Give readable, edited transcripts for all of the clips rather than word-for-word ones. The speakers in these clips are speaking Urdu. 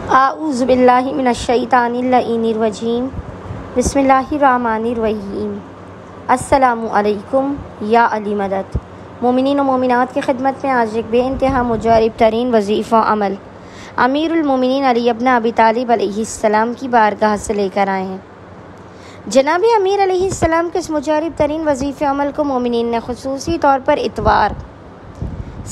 اعوذ باللہ من الشیطان الرجیم بسم اللہ الرحمن الرحیم۔ السلام علیکم یا علی مدد۔ مومنین و مومنات کی خدمت میں آج ایک بے انتہا مجرب ترین وظیفہ عمل امیر المومنین علی ابن ابی طالب علیہ السلام کی بارگاہ سے لے کر آئے ہیں۔ جناب امیر علیہ السلام کے اس مجرب ترین وظیفہ عمل کو مومنین نے خصوصی طور پر اتوار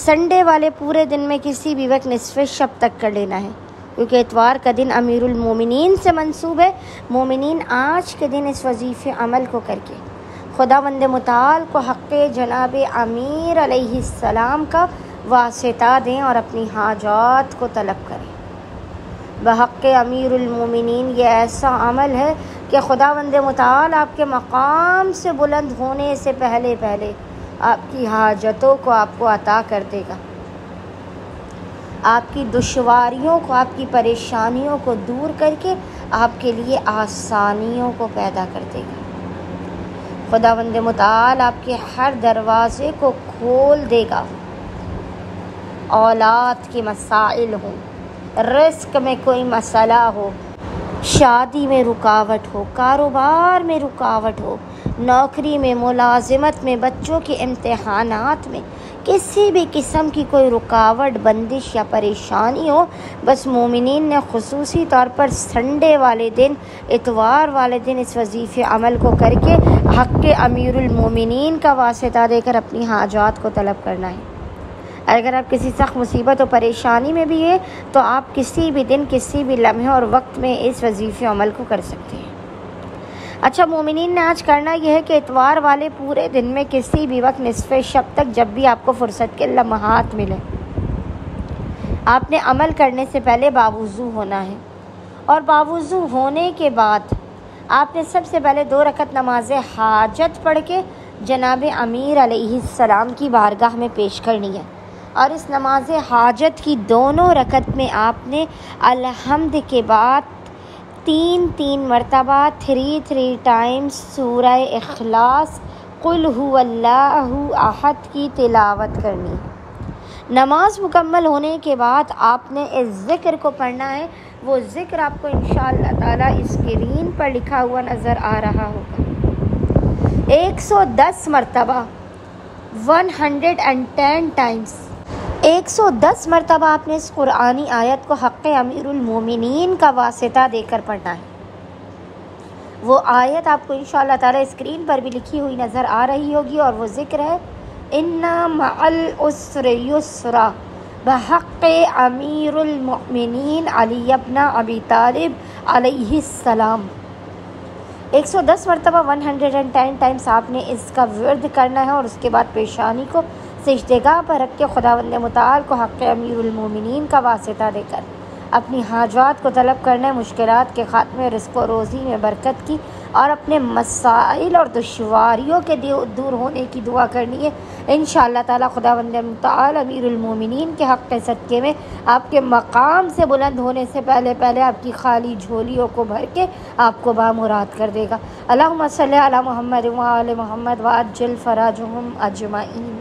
سنڈے والے پورے دن میں کسی بھی وقت نصف شب تک کر لینا ہے، کیونکہ اتوار کا دن امیر المومنین سے منسوب ہے۔ مومنین آج کے دن اس وظیفے عمل کو کر کے خداوند متعال کو حق جناب امیر علیہ السلام کا واسطہ دیں اور اپنی حاجات کو طلب کریں۔ بحق امیر المومنین یہ ایسا عمل ہے کہ خداوند متعال آپ کے مقام سے بلند ہونے سے پہلے آپ کی حاجتوں کو آپ کو عطا کر دے گا، آپ کی دشواریوں کو، آپ کی پریشانیوں کو دور کر کے آپ کے لیے آسانیوں کو پیدا کر دے گا۔ خداوند متعال آپ کے ہر دروازے کو کھول دے گا۔ اولاد کے مسائل ہوں، رزق میں کوئی مسئلہ ہو، شادی میں رکاوٹ ہو، کاروبار میں رکاوٹ ہو، نوکری میں، ملازمت میں، بچوں کے امتحانات میں، کسی بھی قسم کی کوئی رکاوٹ، بندش یا پریشانی ہو، بس مومنین نے خصوصی طور پر سنڈے والے دن، اتوار والے دن اس وظیفے عمل کو کر کے حق امیر المومنین کا واسطہ دے کر اپنی حاجات کو طلب کرنا ہے۔ اگر آپ کسی سخت مصیبت و پریشانی میں بھی ہیں تو آپ کسی بھی دن، کسی بھی لمحے اور وقت میں اس وظیفے عمل کو کر سکتے ہیں۔ اچھا، مومنین نے آج کرنا یہ ہے کہ اتوار والے پورے دن میں کسی بھی وقت نصف شب تک جب بھی آپ کو فرصت کے لمحات ملے، آپ نے عمل کرنے سے پہلے باوضو ہونا ہے، اور باوضو ہونے کے بعد آپ نے سب سے پہلے 2 رکعت نماز حاجت پڑھ کے جناب امیر علیہ السلام کی بارگاہ میں پیش کرنی ہے، اور اس نماز حاجت کی دونوں رکعت میں آپ نے الحمد کے بعد 3 مرتبہ 3 ٹائمز سورہ اخلاص قل هو اللہ احد کی تلاوت کرنی ہے۔ نماز مکمل ہونے کے بعد آپ نے اس ذکر کو پڑھنا ہے۔ وہ ذکر آپ کو انشاءاللہ تعالی اسکرین پر لکھا ہوا نظر آ رہا ہوگا۔ 110 مرتبہ 110 ٹائمز 110 مرتبہ آپ نے اس قرآنی آیت کو حق امیر المومنین کا واسطہ دے کر پڑھنا ہے۔ وہ آیت آپ کو انشاءاللہ تعالی اسکرین پر بھی لکھی ہوئی نظر آ رہی ہوگی، اور وہ ذکر ہے ان مع العسر یسرا بحق امیر المؤمنین علی ابن ابی طالب علیہ السلام۔ 110 مرتبہ 110 ٹائمز آپ نے اس کا ورد کرنا ہے، اور اس کے بعد پیشانی کو سجدگاہ پر رکھ کے خداوند متعال کو حق امیر المومنین کا واسطہ دے کر اپنی حاجات کو طلب کرنا ہے، مشکلات کے خاتمے، رزق و روزی میں برکت کی، اور اپنے مسائل اور دشواریوں کے دور ہونے کی دعا کرنی ہے۔ انشاءاللہ تعالی خداوند متعال امیر المومنین کے حق کے صدقے میں آپ کے مقام سے بلند ہونے سے پہلے آپ کی خالی جھولیوں کو بھر کے آپ کو بامراد کر دے گا۔ اللہم صلی علی محمد وآل محمد وعجل فرجہم اجمعین۔